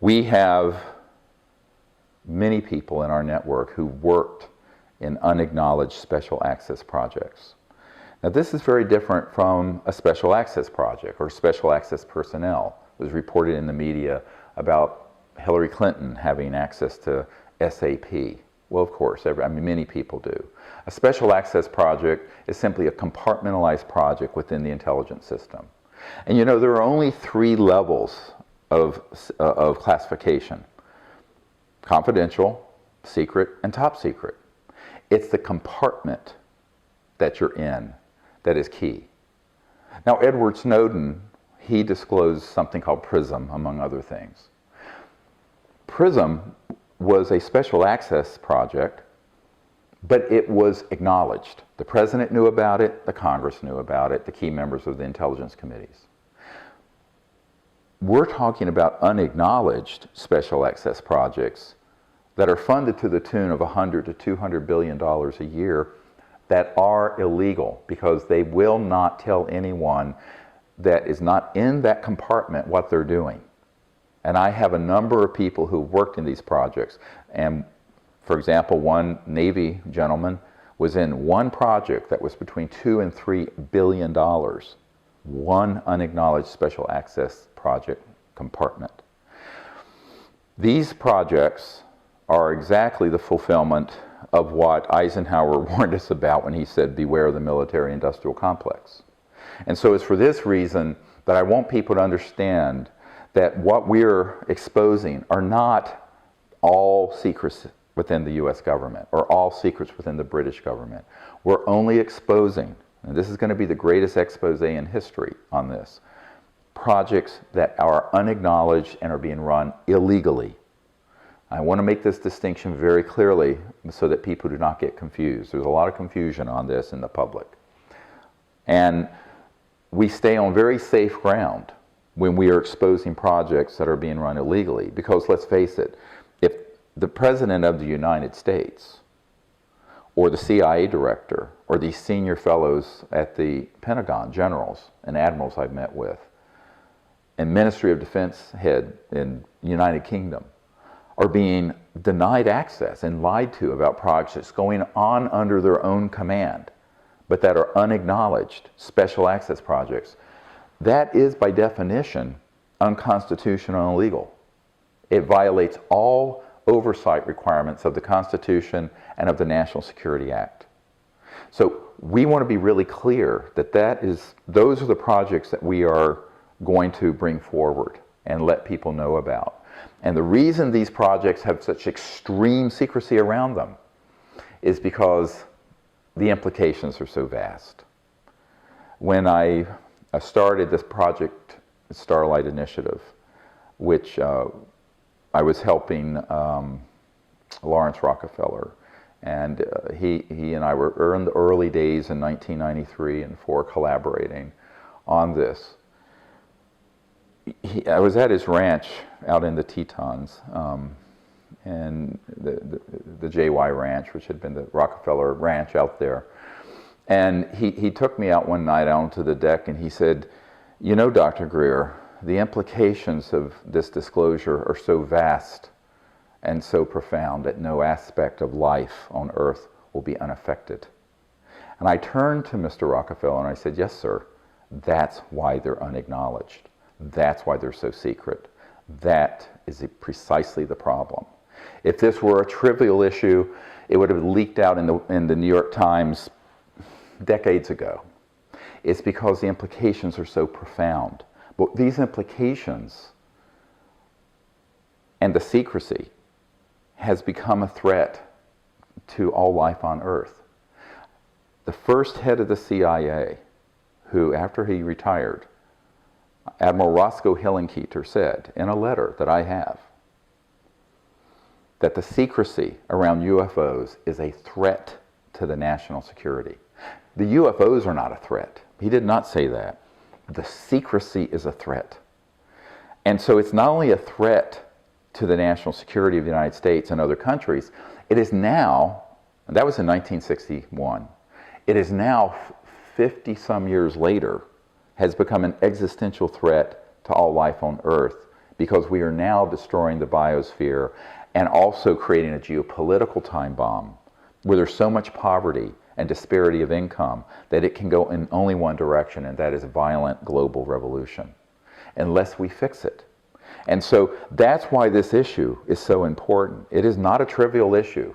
We have many people in our network who worked in unacknowledged special access projects. Now, this is very different from a special access project or special access personnel. It was reported in the media about Hillary Clinton having access to SAP. Well, of course, many people do. A special access project is simply a compartmentalized project within the intelligence system. And you know, there are only 3 levels of classification: confidential, secret, and top secret. It's the compartment that you're in that is key. Now, Edward Snowden, he disclosed something called PRISM, among other things. PRISM was a special access project, but it was acknowledged. The president knew about it, the Congress knew about it, the key members of the intelligence committees. We're talking about unacknowledged special access projects that are funded to the tune of $100 to $200 billion a year that are illegal because they will not tell anyone that is not in that compartment what they're doing. And I have a number of people who worked in these projects. And for example, one Navy gentleman was in one project that was between $2 and $3 billion. One unacknowledged special access project compartment. These projects are exactly the fulfillment of what Eisenhower warned us about when he said, beware the military-industrial complex. And so it's for this reason that I want people to understand that what we're exposing are not all secrets within the US government or all secrets within the British government. We're only exposing, and this is going to be the greatest expose in history on this, projects that are unacknowledged and are being run illegally. I want to make this distinction very clearly so that people do not get confused. There's a lot of confusion on this in the public. And we stay on very safe ground when we are exposing projects that are being run illegally. Because let's face it, if the President of the United States or the CIA director or these senior fellows at the Pentagon, generals and admirals I've met with, and Ministry of Defense head in United Kingdom, are being denied access and lied to about projects going on under their own command, but that are unacknowledged special access projects, that is by definition unconstitutional and illegal. It violates all oversight requirements of the Constitution and of the National Security Act. So we want to be really clear that those are the projects that we are going to bring forward and let people know about. And the reason these projects have such extreme secrecy around them is because the implications are so vast. When I started this project, Starlight Initiative, which I was helping Lawrence Rockefeller, and he and I were in the early days in 1993 and 4 collaborating on this. I was at his ranch out in the Tetons, and the JY Ranch, which had been the Rockefeller Ranch out there. And he took me out one night out onto the deck and he said, you know, Dr. Greer, the implications of this disclosure are so vast and so profound that no aspect of life on Earth will be unaffected. And I turned to Mr. Rockefeller and I said, yes, sir, that's why they're unacknowledged. That's why they're so secret. That is precisely the problem. If this were a trivial issue, it would have leaked out in the New York Times decades ago. It's because the implications are so profound. But these implications and the secrecy has become a threat to all life on Earth. The first head of the CIA, who after he retired, Admiral Roscoe Hillenkoetter, said in a letter that I have that the secrecy around UFOs is a threat to the national security. The UFOs are not a threat. He did not say that. The secrecy is a threat. And so it's not only a threat to the national security of the United States and other countries, it is now, and that was in 1961, it is now 50 some years later, has become an existential threat to all life on Earth because we are now destroying the biosphere and also creating a geopolitical time bomb where there's so much poverty and disparity of income that it can go in only one direction, and that is violent global revolution, unless we fix it. And so that's why this issue is so important. It is not a trivial issue.